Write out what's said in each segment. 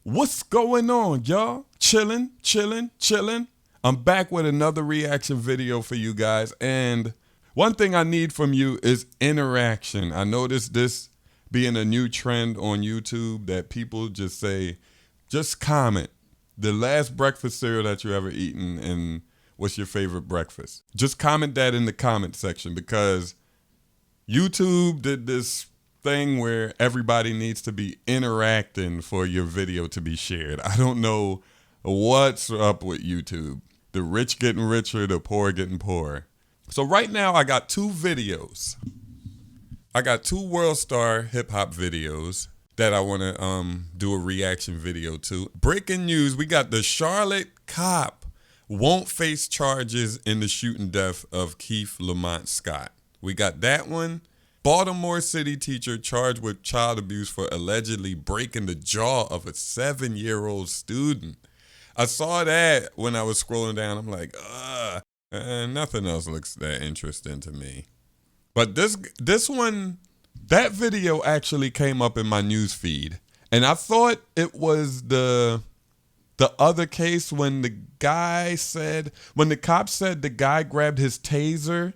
What's going on, y'all? Chilling, chilling, chilling. I'm back with another reaction video for you guys. And one thing I need from you is interaction. I noticed this being a new trend on YouTube that people just say, just comment the last breakfast cereal that you ever eaten and what's your favorite breakfast. Just comment that in the comment section because YouTube did this thing where everybody needs to be interacting for your video to be shared. I don't know what's up with YouTube. The rich getting richer, the poor getting poorer. So right now I got two videos. I got two World Star hip hop videos that I want to do a reaction video to. Breaking news, we got the Charlotte cop won't face charges in the shooting death of Keith Lamont Scott. We got that one. Baltimore City teacher charged with child abuse for allegedly breaking the jaw of a 7-year-old student. I saw that when I was scrolling down. I'm like, nothing else looks that interesting to me. But this one, that video actually came up in my news feed. And I thought it was the other case when the cop said the guy grabbed his taser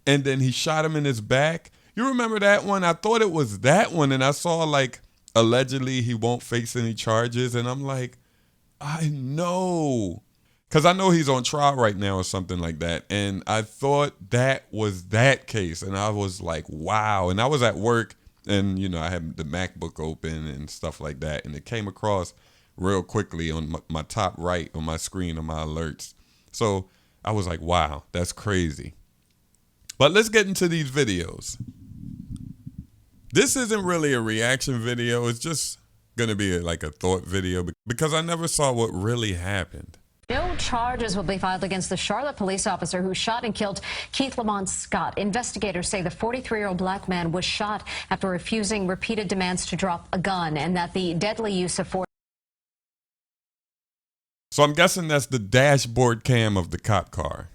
and then he shot him in his back. You remember that one? I thought it was that one, and I saw like allegedly he won't face any charges, and I'm like, I know, because I know he's on trial right now or something like that, and I thought that was that case, and I was like, wow. And I was at work, and you know, I had the MacBook open and stuff like that, and it came across real quickly on my top right on my screen on my alerts. So I was like, wow, that's crazy. But let's get into these videos. This isn't really a reaction video. It's just going to be like a thought video because I never saw what really happened. No charges will be filed against the Charlotte police officer who shot and killed Keith Lamont Scott. Investigators say the 43-year-old black man was shot after refusing repeated demands to drop a gun and that the deadly use of force. So I'm guessing that's the dashboard cam of the cop car.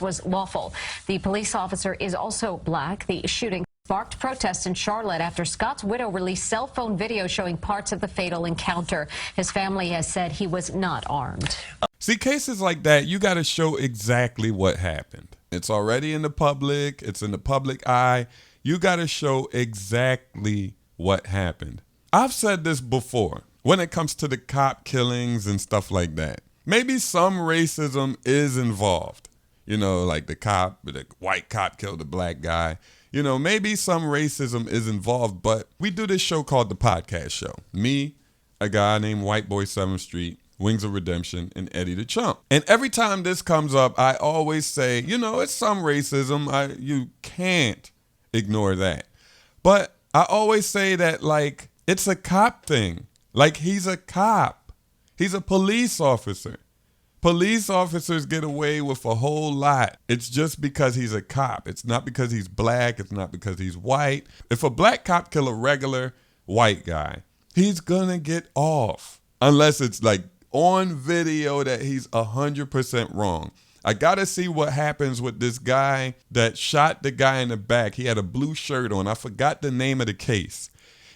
Was lawful. The police officer is also black. The shooting sparked protests in Charlotte after Scott's widow released cell phone video showing parts of the fatal encounter. His family has said he was not armed. See, cases like that, you got to show exactly what happened. It's already in the public. It's in the public eye. You got to show exactly what happened. I've said this before when it comes to the cop killings and stuff like that. Maybe some racism is involved. You know, like the white cop killed a black guy. You know, maybe some racism is involved, but we do this show called The Podcast Show. Me, a guy named White Boy 7th Street, Wings of Redemption, and Eddie the Chump. And every time this comes up, I always say, you know, it's some racism. You can't ignore that. But I always say that, like, it's a cop thing. Like, he's a cop. He's a police officer. Police officers get away with a whole lot. It's just because he's a cop. It's not because he's black. It's not because he's white. If a black cop kill a regular white guy, he's gonna get off. Unless it's like on video that he's 100% wrong. I gotta see what happens with this guy that shot the guy in the back. He had a blue shirt on. I forgot the name of the case.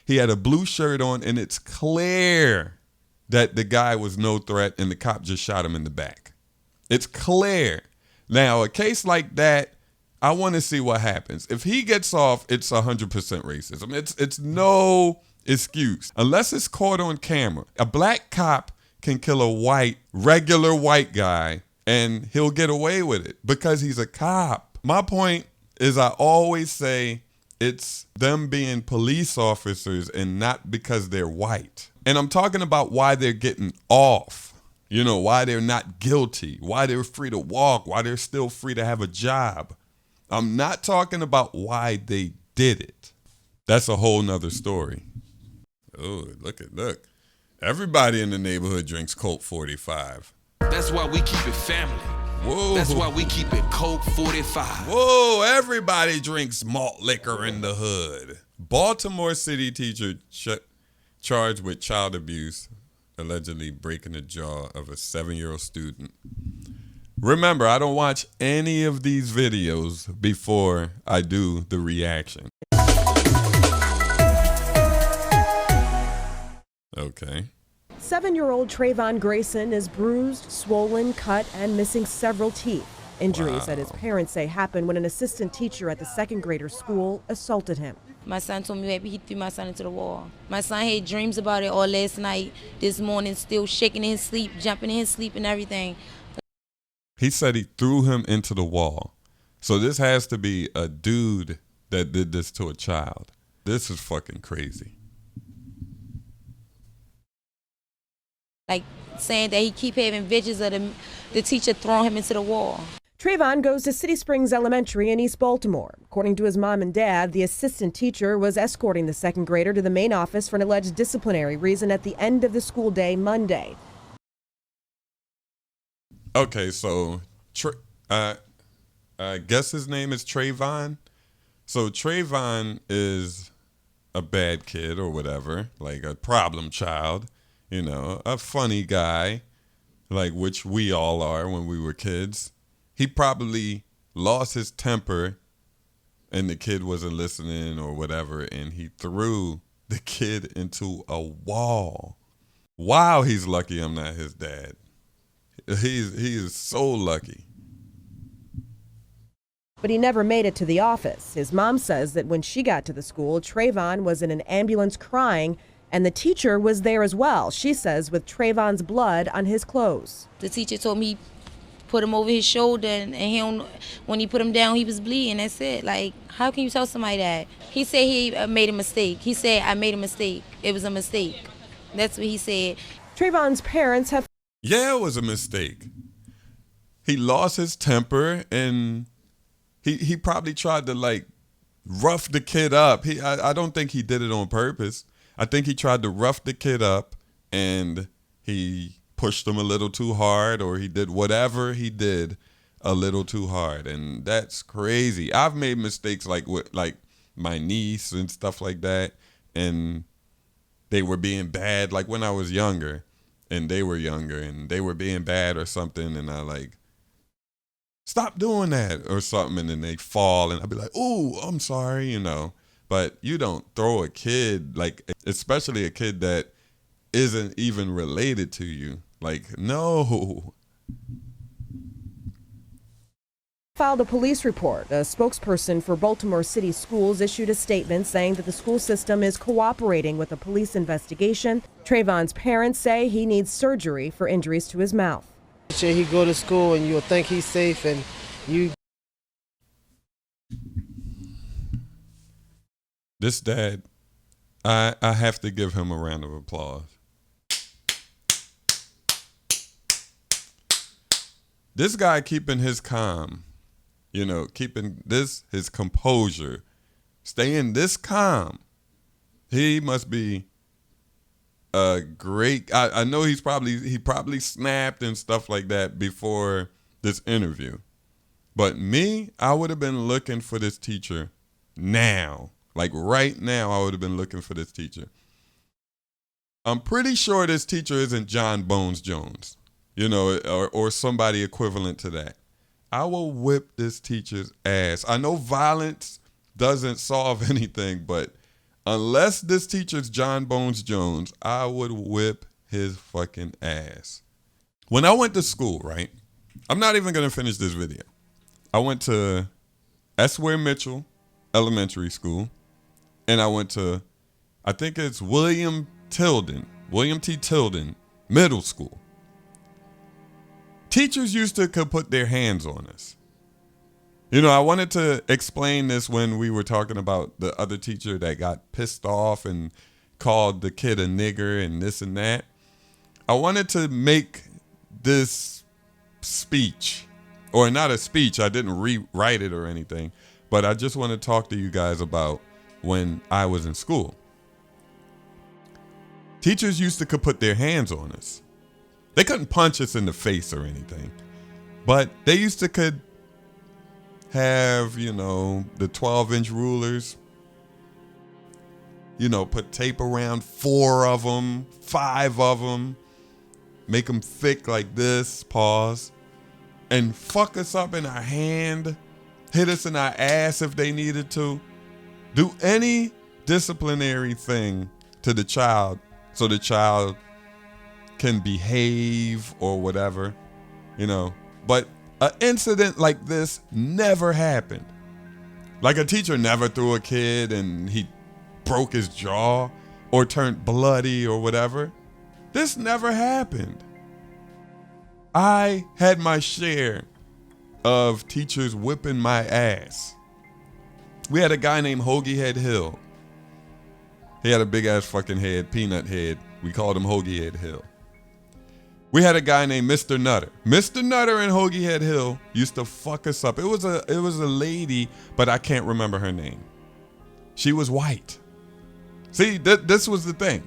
He had a blue shirt on and it's clear that the guy was no threat and the cop just shot him in the back. It's clear. Now, a case like that, I want to see what happens. If he gets off, it's 100% racism. It's no excuse. Unless it's caught on camera. A black cop can kill a regular white guy and he'll get away with it because he's a cop. My point is I always say it's them being police officers and not because they're white. And I'm talking about why they're getting off, you know, why they're not guilty, why they're free to walk, why they're still free to have a job. I'm not talking about why they did it. That's a whole nother story. Oh, look. Everybody in the neighborhood drinks Colt 45. That's why we keep it family. Whoa. That's why we keep it Colt 45. Whoa, everybody drinks malt liquor in the hood. Baltimore City teacher charged with child abuse, allegedly breaking the jaw of a 7-year-old student. Remember, I don't watch any of these videos before I do the reaction. Okay. 7-year-old Trayvon Grayson is bruised, swollen, cut, and missing several teeth. Injuries that his parents say happened when an assistant teacher at the second grader school assaulted him. My son told me he threw my son into the wall. My son had dreams about it all last night, this morning, still shaking in his sleep, jumping in his sleep and everything. He said he threw him into the wall. So this has to be a dude that did this to a child. This is fucking crazy. Like saying that he keep having visions of the teacher throwing him into the wall. Trayvon goes to City Springs Elementary in East Baltimore. According to his mom and dad, the assistant teacher was escorting the second grader to the main office for an alleged disciplinary reason at the end of the school day Monday. Okay, so I guess his name is Trayvon. So Trayvon is a bad kid or whatever, like a problem child, you know, a funny guy, like which we all are when we were kids. He probably lost his temper and the kid wasn't listening or whatever, and he threw the kid into a wall. Wow, he's lucky I'm not his dad. He is so lucky. But he never made it to the office. His mom says that when she got to the school, Trayvon was in an ambulance crying, and the teacher was there as well, she says, with Trayvon's blood on his clothes. The teacher told me put him over his shoulder, and when he put him down, he was bleeding. That's it. Like, how can you tell somebody that? He said he made a mistake. He said, I made a mistake. It was a mistake. That's what he said. Trayvon's parents have... Yeah, it was a mistake. He lost his temper, and he probably tried to, like, rough the kid up. I don't think he did it on purpose. I think he tried to rough the kid up, and he pushed him a little too hard, or he did whatever he did a little too hard, and that's crazy. I've made mistakes like with like my niece and stuff like that, and they were being bad, like when I was younger, and they were younger, and they were being bad or something, and I like, stop doing that or something, and then they fall, and I'd be like, oh, I'm sorry, you know. But you don't throw a kid, like, especially a kid that isn't even related to you. Like, no. Filed a police report. A spokesperson for Baltimore City Schools issued a statement saying that the school system is cooperating with a police investigation. Trayvon's parents say he needs surgery for injuries to his mouth. He go to school and you'll think he's safe, and you... This dad, I have to give him a round of applause. This guy keeping his calm, you know, keeping his composure, staying this calm. He must be a great, I know he probably snapped and stuff like that before this interview. But me, I would have been looking for this teacher now. Like right now, I would have been looking for this teacher. I'm pretty sure this teacher isn't John Bones Jones, you know, or somebody equivalent to that. I will whip this teacher's ass. I know violence doesn't solve anything, but unless this teacher's John Bones Jones, I would whip his fucking ass. When I went to school, right? I'm not even going to finish this video. I went to S. Ware Mitchell Elementary School, and I went to, I think it's William T. Tilden Middle School. Teachers used to could put their hands on us. You know, I wanted to explain this when we were talking about the other teacher that got pissed off and called the kid a nigger and this and that. I wanted to make this speech, or not a speech, I didn't rewrite it or anything, but I just want to talk to you guys about when I was in school. Teachers used to could put their hands on us. They couldn't punch us in the face or anything, but they used to could have, you know, the 12-inch rulers, you know, put tape around 4 of them, 5 of them, make them thick like this, pause, and fuck us up in our hand, hit us in our ass if they needed to, do any disciplinary thing to the child so the child can behave or whatever, you know. But an incident like this never happened. Like a teacher never threw a kid and he broke his jaw or turned bloody or whatever. This never happened. I had my share of teachers whipping my ass. We had a guy named Hoagie Head Hill. He had a big ass fucking head, peanut head. We called him Hoagie Head Hill. We had a guy named Mr. Nutter. Mr. Nutter and Hoagie Head Hill used to fuck us up. It was a lady, but I can't remember her name. She was white. See, this was the thing.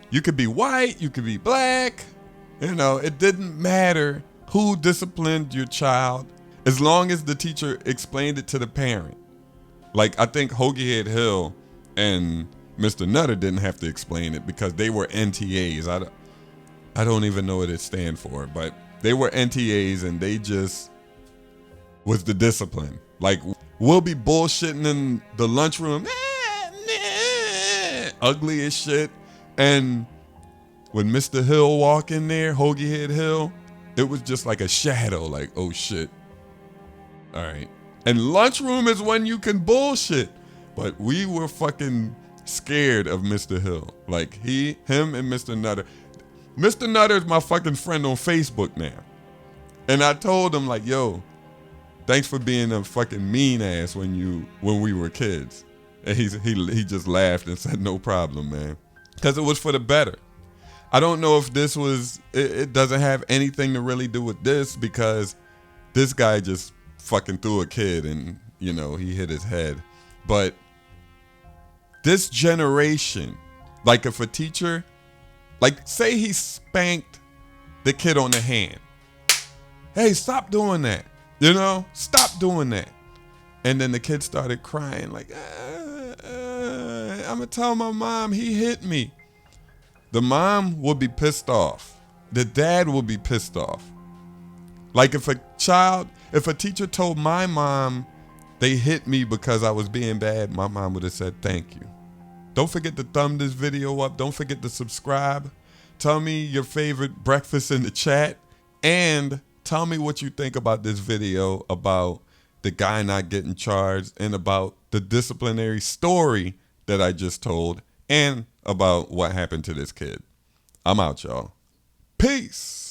You could be white, you could be black. You know, it didn't matter who disciplined your child as long as the teacher explained it to the parent. Like, I think Hoagie Head Hill and Mr. Nutter didn't have to explain it because they were NTAs. I don't even know what it stands for, but they were NTAs and they just was the discipline. Like, we'll be bullshitting in the lunchroom, ugly as shit. And when Mr. Hill walk in there, Hoagie Head Hill, it was just like a shadow, like, oh shit. All right. And lunchroom is when you can bullshit. But we were fucking scared of Mr. Hill. Like, him and Mr. Nutter. Mr. Nutter is my fucking friend on Facebook now. And I told him, like, yo, thanks for being a fucking mean ass when we were kids. And he just laughed and said, no problem, man. Because it was for the better. I don't know if this was, it doesn't have anything to really do with this because this guy just fucking threw a kid and, you know, he hit his head. But this generation, like if a teacher, like say he spanked the kid on the hand. Hey, stop doing that. You know, stop doing that. And then the kid started crying like, I'm gonna tell my mom he hit me. The mom will be pissed off. The dad will be pissed off. Like if a teacher told my mom they hit me because I was being bad, my mom would have said, thank you. Don't forget to thumb this video up. Don't forget to subscribe. Tell me your favorite breakfast in the chat. And tell me what you think about this video about the guy not getting charged and about the disciplinary story that I just told and about what happened to this kid. I'm out, y'all. Peace.